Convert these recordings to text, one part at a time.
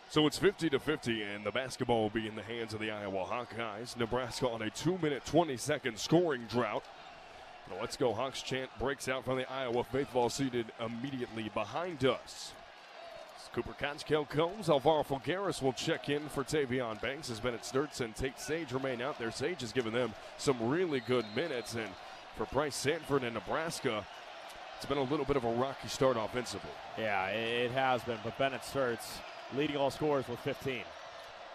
So it's 50-50, and the basketball will be in the hands of the Iowa Hawkeyes. Nebraska on a 2-minute, 20-second scoring drought. The Let's Go Hawks chant breaks out from the Iowa faithful seated immediately behind us. It's Cooper Koch, Kel Combs, Alvaro Fulgaris will check in for Tavion Banks as Bennett Sturtz and Tate Sage remain out there. Sage has given them some really good minutes, and for Bryce Sanford in Nebraska, it's been a little bit of a rocky start offensively. Yeah, it has been, but Bennett Sturtz leading all scorers with 15.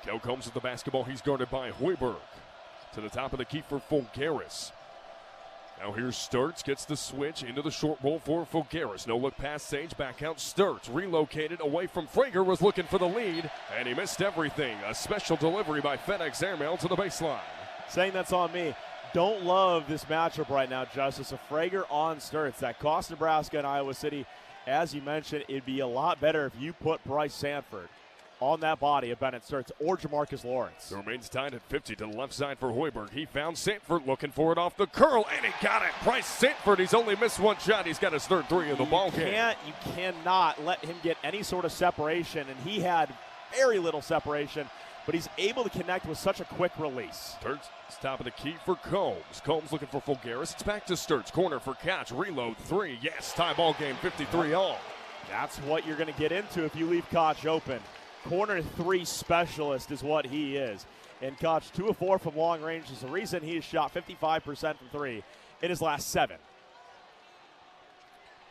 Kel Combs with the basketball. He's guarded by Hoiberg. To the top of the key for Fulgaris. Now here's Sturtz, gets the switch into the short roll for Fulgaris. No look past Sage, back out Sturtz. Relocated away from Frager, was looking for the lead, and he missed everything. A special delivery by FedEx Airmail to the baseline. Saying that's on me. Don't love this matchup right now, Justice. A Frager on Sturtz. That cost Nebraska and Iowa City. As you mentioned, it'd be a lot better if you put Bryce Sanford on that body of Bennett Sturtz or Jamarcus Lawrence. It remains tied at 50 to the left side for Hoiberg. He found Sanford looking for it off the curl, and he got it. Bryce Sanford, he's only missed one shot. He's got his third three of the ball game. You cannot let him get any sort of separation, and he had very little separation, but he's able to connect with such a quick release. Sturtz, top of the key for Combs. Combs looking for Fulgaris. It's back to Sturtz. Corner for Koch. Reload three. Yes, tie ball game, 53 all. That's what you're going to get into if you leave Koch open. Corner three specialist is what he is. And Koch, 2 of 4 from long range, is the reason he has shot 55% from three in his last 7.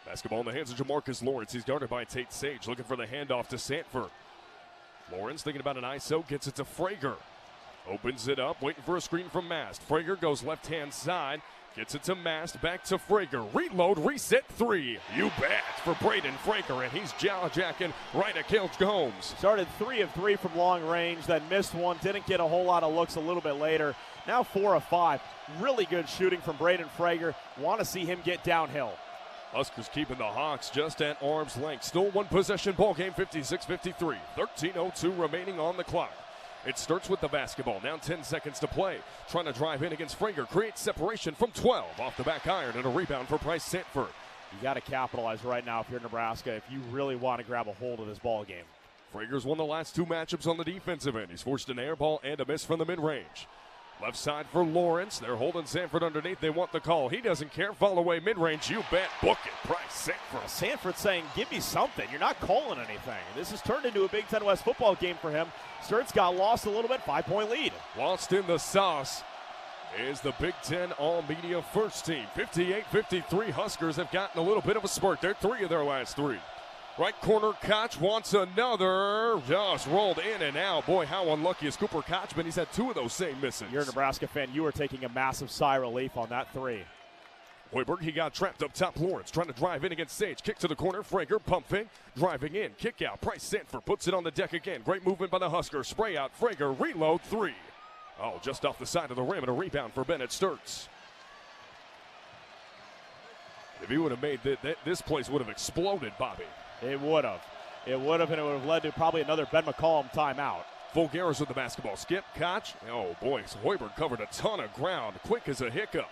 Basketball in the hands of Jamarcus Lawrence. He's guarded by Tate Sage, looking for the handoff to Sanford. Lawrence thinking about an ISO, gets it to Frager. Opens it up, waiting for a screen from Mast. Frager goes left-hand side, gets it to Mast, back to Frager. Reload, reset, three. You bet for Braden Frager, and he's jacking right at Kel Combs. Started 3 of 3 from long range, then missed one, didn't get a whole lot of looks a little bit later. Now 4 of 5. Really good shooting from Braden Frager. Want to see him get downhill. Huskers keeping the Hawks just at arm's length. Still one possession ball game, 56-53. 13:02 remaining on the clock. It starts with the basketball. Now 10 seconds to play. Trying to drive in against Frager. Creates separation from 12. Off the back iron and a rebound for Bryce Sanford. You got to capitalize right now if you're Nebraska if you really want to grab a hold of this ball game. Frager's won the last 2 matchups on the defensive end. He's forced an air ball and a miss from the mid-range. Left side for Lawrence. They're holding Sanford underneath. They want the call. He doesn't care. Fall away mid-range. You bet. Book it. Bryce Sanford. Sanford saying, give me something. You're not calling anything. This has turned into a Big Ten West football game for him. Sturtz got lost a little bit. 5-point lead. Lost in the sauce is the Big Ten All-Media first team. 58-53. Huskers have gotten a little bit of a spurt. They're 3 of their last 3. Right corner, Koch wants another. Just rolled in and out. Boy, how unlucky is Cooper Koch, but he's had 2 of those same misses. You're a Nebraska fan. You are taking a massive sigh of relief on that 3. Hoiberg, he got trapped up top. Lawrence trying to drive in against Sage. Kick to the corner. Frager pump fake. Driving in. Kick out. Bryce Sanford puts it on the deck again. Great movement by the Huskers. Spray out. Frager reload 3. Oh, just off the side of the rim and a rebound for Bennett Sturtz. If he would have made this place would have exploded, Bobby. It would have. It would have, and it would have led to probably another Ben McCollum timeout. Fulgaris with the basketball. Skip, Koch. Oh, boy, so Hoiberg covered a ton of ground. Quick as a hiccup.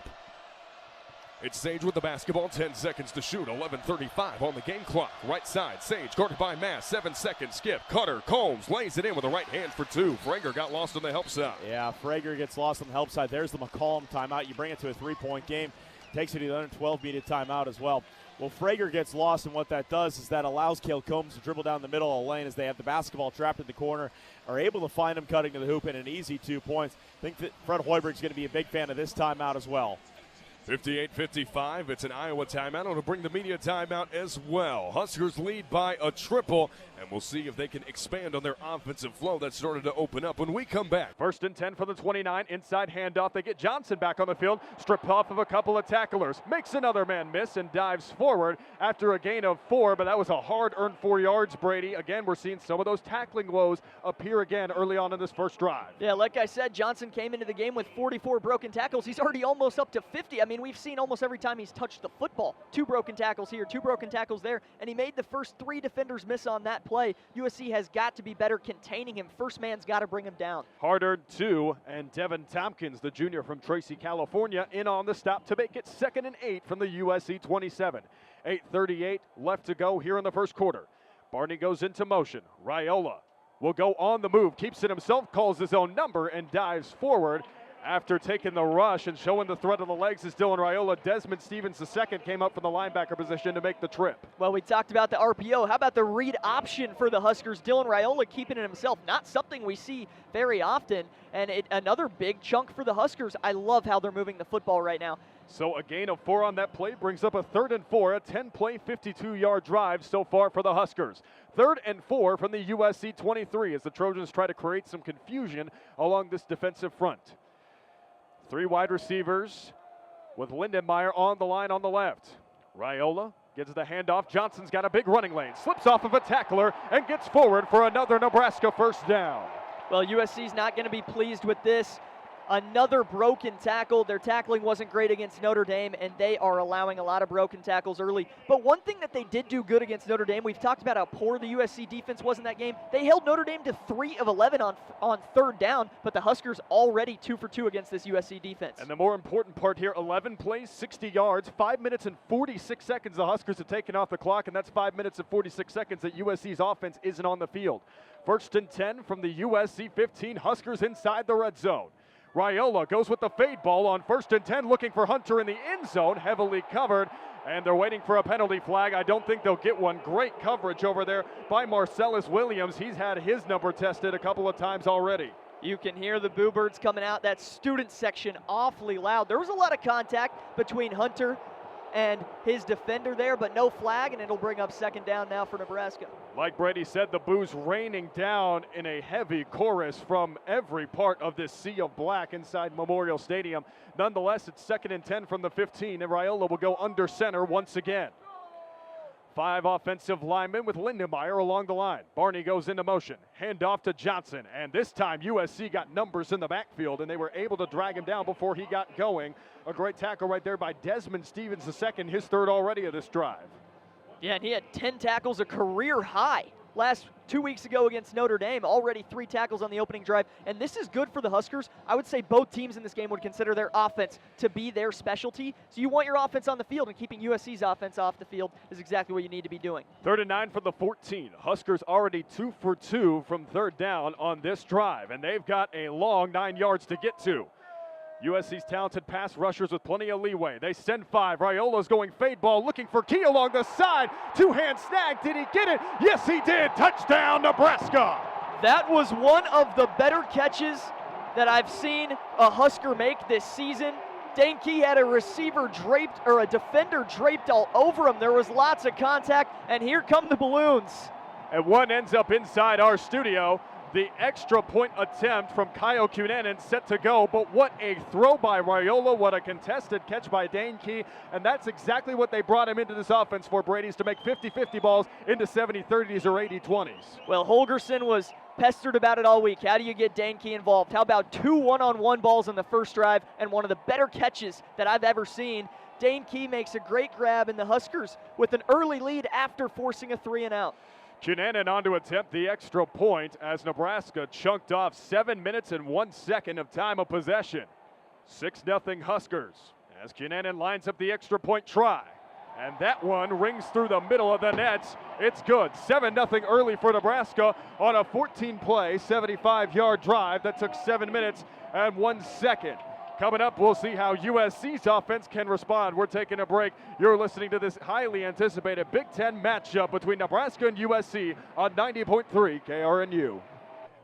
It's Sage with the basketball. 10 seconds to shoot. 11:35 on the game clock. Right side, Sage guarded by Mass. 7 seconds. Skip, Cutter, Combs lays it in with the right hand for 2. Frager got lost on the help side. Yeah, Frager gets lost on the help side. There's the McCollum timeout. You bring it to a 3-point game. Takes it to the under 12-minute timeout as well. Well, Frager gets lost, and what that does is that allows Kel Combs to dribble down the middle of the lane as they have the basketball trapped in the corner, are able to find him cutting to the hoop in an easy 2 points. I think that Fred Hoiberg's going to be a big fan of this timeout as well. 58-55. It's an Iowa timeout. It'll bring the media timeout as well. Huskers lead by a triple, and we'll see if they can expand on their offensive flow that started to open up when we come back. 1st and 10 for the 29. Inside handoff. They get Johnson back on the field. Stripped off of a couple of tacklers. Makes another man miss and dives forward after a gain of 4, but that was a hard-earned 4 yards, Brady. Again, we're seeing some of those tackling woes appear again early on in this first drive. Yeah, like I said, Johnson came into the game with 44 broken tackles. He's already almost up to 50. I mean, we've seen almost every time he's touched the football. 2 broken tackles here, 2 broken tackles there, and he made the first 3 defenders miss on that play. USC has got to be better containing him. First man's got to bring him down. Hard-earned 2, and Devin Tompkins, the junior from Tracy, California, in on the stop to make it 2nd and 8 from the USC 27. 8:38 left to go here in the first quarter. Barney goes into motion. Raiola will go on the move, keeps it himself, calls his own number, and dives forward. After taking the rush and showing the threat of the legs is Dylan Raiola. Desmond Stevens II came up from the linebacker position to make the trip. Well, we talked about the RPO. How about the read option for the Huskers? Dylan Raiola keeping it himself. Not something we see very often. And another big chunk for the Huskers. I love how they're moving the football right now. So a gain of 4 on that play brings up a 3rd and 4, a 10-play, 52-yard drive so far for the Huskers. 3rd and 4 from the USC 23 as the Trojans try to create some confusion along this defensive front. 3 wide receivers with Lindenmeyer on the line on the left. Raiola gets the handoff. Johnson's got a big running lane, slips off of a tackler, and gets forward for another Nebraska first down. Well, USC's not going to be pleased with this. Another broken tackle. Their tackling wasn't great against Notre Dame, and they are allowing a lot of broken tackles early. But one thing that they did do good against Notre Dame, we've talked about how poor the USC defense was in that game. They held Notre Dame to 3 of 11 on 3rd down, but the Huskers already 2 for 2 against this USC defense. And the more important part here, 11 plays, 60 yards, 5 minutes and 46 seconds the Huskers have taken off the clock, and that's 5 minutes and 46 seconds that USC's offense isn't on the field. 1st and 10 from the USC 15, Huskers inside the red zone. Raiola goes with the fade ball on 1st and 10, looking for Hunter in the end zone, heavily covered, and they're waiting for a penalty flag. I don't think they'll get one. Great coverage over there by Marcellus Williams. He's had his number tested a couple of times already. You can hear the Boo Birds coming out, that student section awfully loud. There was a lot of contact between Hunter and his defender there, but no flag, and it'll bring up 2nd down now for Nebraska. Like Brady said, the boos raining down in a heavy chorus from every part of this sea of black inside Memorial Stadium. Nonetheless, it's 2nd and 10 from the 15, and Raiola will go under center once again. 5 offensive linemen with Lindenmeyer along the line. Barney goes into motion. Handoff to Johnson. And this time USC got numbers in the backfield, and they were able to drag him down before he got going. A great tackle right there by Desmond Stevens II, his 3rd already of this drive. Yeah, and he had 10 tackles, a career high. Last 2 weeks ago against Notre Dame, already 3 tackles on the opening drive. And this is good for the Huskers. I would say both teams in this game would consider their offense to be their specialty. So you want your offense on the field, and keeping USC's offense off the field is exactly what you need to be doing. 3rd and 9 for the 14. Huskers already 2 for 2 from 3rd down on this drive, and they've got a long 9 yards to get to. USC's talented pass rushers with plenty of leeway. They send 5. Raiola's going fade ball, looking for Key along the side. 2-hand snag. Did he get it? Yes, he did. Touchdown, Nebraska. That was one of the better catches that I've seen a Husker make this season. Dane Key had a receiver draped, or a defender draped all over him. There was lots of contact, and here come the balloons. And one ends up inside our studio. The extra point attempt from Kyle Cunanan set to go, but what a throw by Raiola, what a contested catch by Dane Key, and that's exactly what they brought him into this offense for, Brady's, to make 50-50 balls into 70-30s or 80-20s. Well, Holgerson was pestered about it all week. How do you get Dane Key involved? How about 2 one-on-one balls in the first drive, and one of the better catches that I've ever seen. Dane Key makes a great grab, and the Huskers with an early lead after forcing a 3-and-out. Cunanan on to attempt the extra point as Nebraska chunked off 7 minutes and 1 second of time of possession. 6-0 Huskers as Cunanan lines up the extra point try. And that one rings through the middle of the nets. It's good. 7-0 early for Nebraska on a 14-play, 75-yard drive that took 7 minutes and 1 second. Coming up, we'll see how USC's offense can respond. We're taking a break. You're listening to this highly anticipated Big Ten matchup between Nebraska and USC on 90.3 KRNU.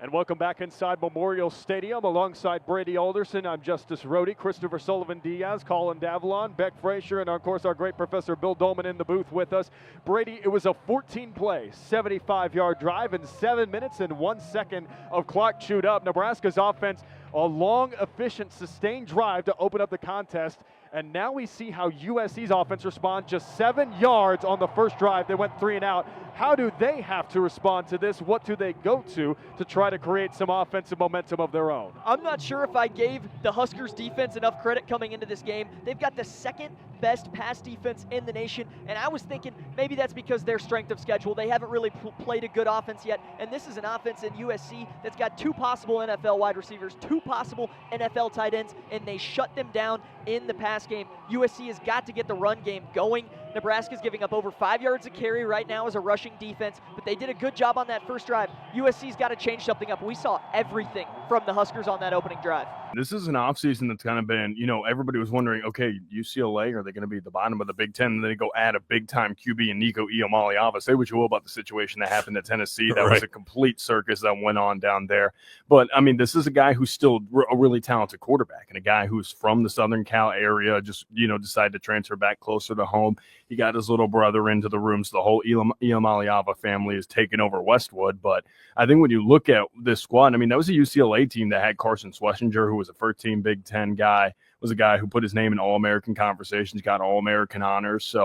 And welcome back inside Memorial Stadium alongside Brady Alderson. I'm Justice Rohde, Christopher Sullivan-Diaz, Colin Davalon, Beck Frazier, and of course our great professor Bill Dolman in the booth with us. Brady, it was a 14-play, 75-yard drive in 7 minutes and 1 second of clock chewed up. Nebraska's offense, a long, efficient, sustained drive to open up the contest. And now we see how USC's offense responds. Just 7 yards on the first drive. They went 3 and out. How do they have to respond to this? What do they go to try to create some offensive momentum of their own? I'm not sure if I gave the Huskers defense enough credit coming into this game. They've got the second best pass defense in the nation, and I was thinking maybe that's because their strength of schedule. They haven't really played a good offense yet, and this is an offense in USC that's got 2 possible NFL wide receivers, 2 possible NFL tight ends, and they shut them down in the pass game. USC has got to get the run game going, Nebraska's giving up over 5 yards a carry right now as a rushing defense, but they did a good job on that first drive. USC's got to change something up. We saw everything from the Huskers on that opening drive. This is an offseason that's kind of been, everybody was wondering, okay, UCLA, are they going to be at the bottom of the Big Ten? And then they go add a big-time QB in Nico Iamaleava. Say what you will about the situation that happened at Tennessee. That was a complete circus that went on down there. But, I mean, this is a guy who's still a really talented quarterback and a guy who's from the Southern Cal area, just, decided to transfer back closer to home. He got his little brother into the room, so the whole Iamaleava family is taking over Westwood. But I think when you look at this squad, I mean, that was a UCLA team that had Carson Schlesinger, who was a first-team Big Ten guy, was a guy who put his name in All-American conversations, got All-American honors,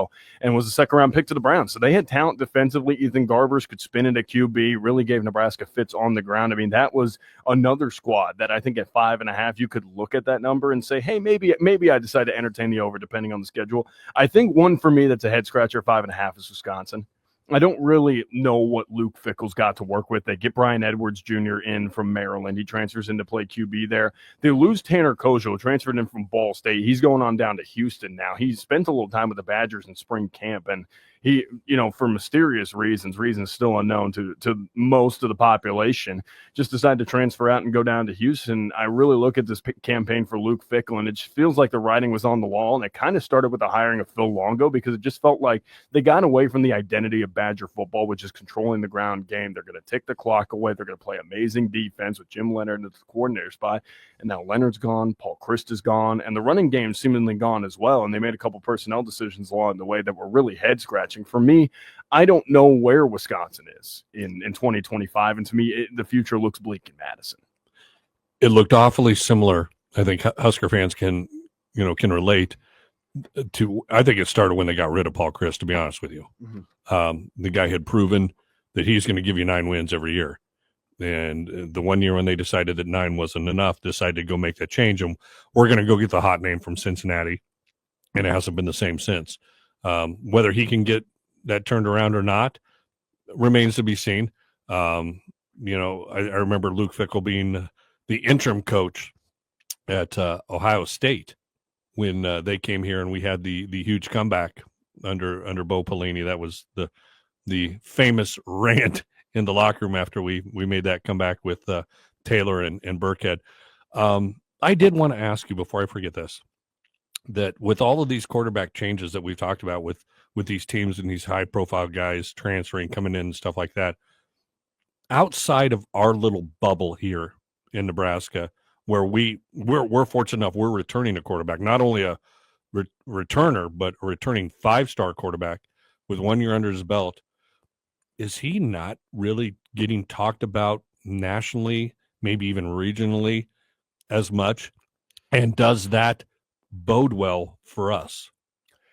and was a second-round pick to the Browns. So they had talent defensively. Ethan Garbers could spin into QB, really gave Nebraska fits on the ground. I mean, that was another squad that I think at 5.5, you could look at that number and say, hey, maybe I decide to entertain the over depending on the schedule. I think one for me that's a head-scratcher, 5.5, is Wisconsin. I don't really know what Luke Fickell's got to work with. They get Brian Edwards Jr. in from Maryland. He transfers in to play QB there. They lose Tanner Kojo, transferred in from Ball State. He's going on down to Houston now. He spent a little time with the Badgers in spring camp, and he, for mysterious reasons still unknown to most of the population, just decided to transfer out and go down to Houston. I really look at this campaign for Luke Fickell, and it just feels like the writing was on the wall, and it kind of started with the hiring of Phil Longo because it just felt like they got away from the identity of Badger football, which is controlling the ground game. They're going to take the clock away. They're going to play amazing defense with Jim Leonard at the coordinator spot, and now Leonard's gone, Paul Christ is gone, and the running game's seemingly gone as well, and they made a couple personnel decisions along the way that were really head-scratching. For me, I don't know where Wisconsin is in 2025, and to me, the future looks bleak in Madison. It looked awfully similar. I think Husker fans can relate to. I think it started when they got rid of Paul Christ. To be honest with you, the guy had proven that he's going to give you 9 wins every year, and the one year when they decided that 9 wasn't enough, decided to go make that change, and we're going to go get the hot name from Cincinnati, and it hasn't been the same since. Whether he can get that turned around or not remains to be seen. I remember Luke Fickell being the interim coach at Ohio State when they came here, and we had the huge comeback under Bo Pelini. That was the famous rant in the locker room after we made that comeback with Taylor and Burkhead. I did want to ask you before I forget this, that with all of these quarterback changes that we've talked about with these teams and these high profile guys transferring, coming in and stuff like that, outside of our little bubble here in Nebraska, where we're fortunate enough, we're returning a quarterback, not only a returner, but a returning 5-star quarterback with 1 year under his belt. Is he not really getting talked about nationally, maybe even regionally as much? And does that bode well for us?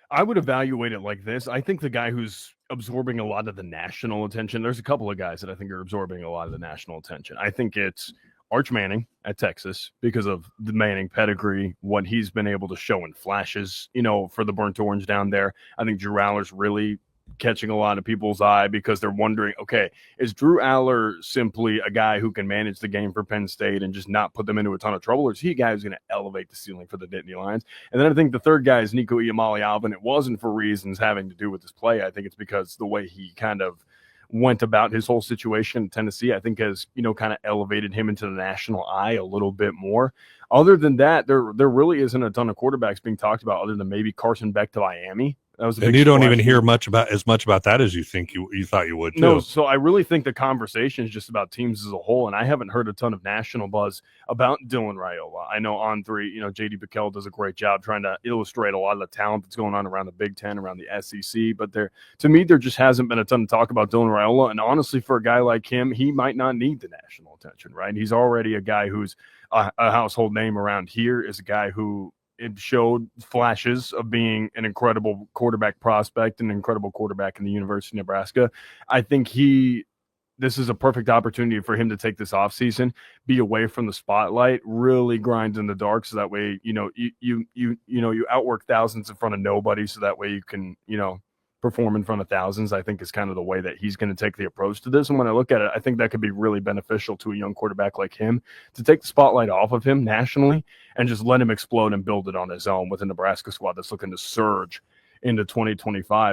I would evaluate it like this. I think the guy who's absorbing a lot of the national attention, there's a couple of guys that I think are absorbing a lot of the national attention. I think it's Arch Manning at Texas because of the Manning pedigree, what he's been able to show in flashes, for the Burnt Orange down there. I think Drew Aller's really catching a lot of people's eye because they're wondering, okay, is Drew Aller simply a guy who can manage the game for Penn State and just not put them into a ton of trouble, or is he a guy who's going to elevate the ceiling for the Nittany Lions? And then I think the third guy is Nico Iamaleava, and it wasn't for reasons having to do with his play. I think it's because the way he kind of went about his whole situation in Tennessee, I think has, kind of elevated him into the national eye a little bit more. Other than that, there really isn't a ton of quarterbacks being talked about other than maybe Carson Beck to Miami. And you don't even hear much about that as you think you thought you would, too. No, so I really think the conversation is just about teams as a whole, and I haven't heard a ton of national buzz about Dylan Raiola. I know On3, J.D. Pickell does a great job trying to illustrate a lot of the talent that's going on around the Big Ten, around the SEC, but to me, there just hasn't been a ton of talk about Dylan Raiola, and honestly, for a guy like him, he might not need the national attention, right? He's already a guy who's a household name around here, is a guy who it showed flashes of being an incredible quarterback prospect, an incredible quarterback in the University of Nebraska. I think this is a perfect opportunity for him to take this offseason, be away from the spotlight, really grind in the dark, so that way, you outwork thousands in front of nobody, so that way you can, perform in front of thousands. I think is kind of the way that he's going to take the approach to this. And when I look at it, I think that could be really beneficial to a young quarterback like him to take the spotlight off of him nationally and just let him explode and build it on his own with a Nebraska squad that's looking to surge into 2025.